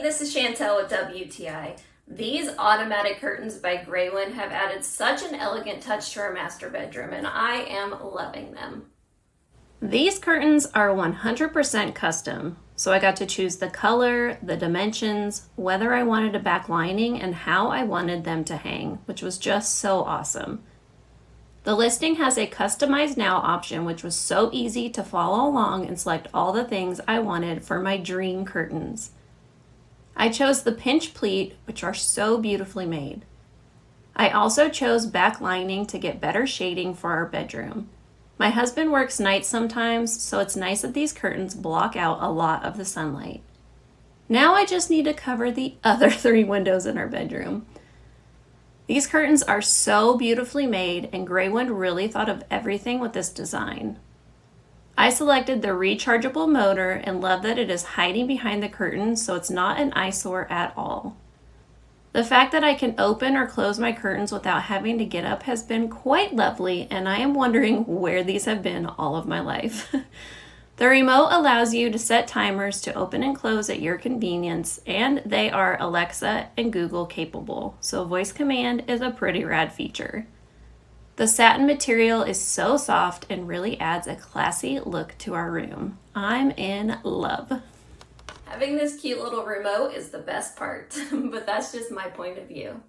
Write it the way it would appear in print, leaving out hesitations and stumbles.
This is Chantel with WTI. These automatic curtains by Graywind have added such an elegant touch to our master bedroom, and I am loving them. These curtains are 100% custom, so I got to choose the color, the dimensions, whether I wanted a back lining, and how I wanted them to hang, which was just so awesome. The listing has a Customize Now option, which was so easy to follow along and select all the things I wanted for my dream curtains. I chose the pinch pleat, which are so beautifully made. I also chose back lining to get better shading for our bedroom. My husband works nights sometimes, so it's nice that these curtains block out a lot of the sunlight. Now I just need to cover the other 3 windows in our bedroom. These curtains are so beautifully made, and Graywind really thought of everything with this design. I selected the rechargeable motor and love that it is hiding behind the curtain, so it's not an eyesore at all. The fact that I can open or close my curtains without having to get up has been quite lovely, and I am wondering where these have been all of my life. The remote allows you to set timers to open and close at your convenience, and they are Alexa and Google capable, so voice command is a pretty rad feature. The satin material is so soft and really adds a classy look to our room. I'm in love. Having this cute little remote is the best part, but that's just my point of view.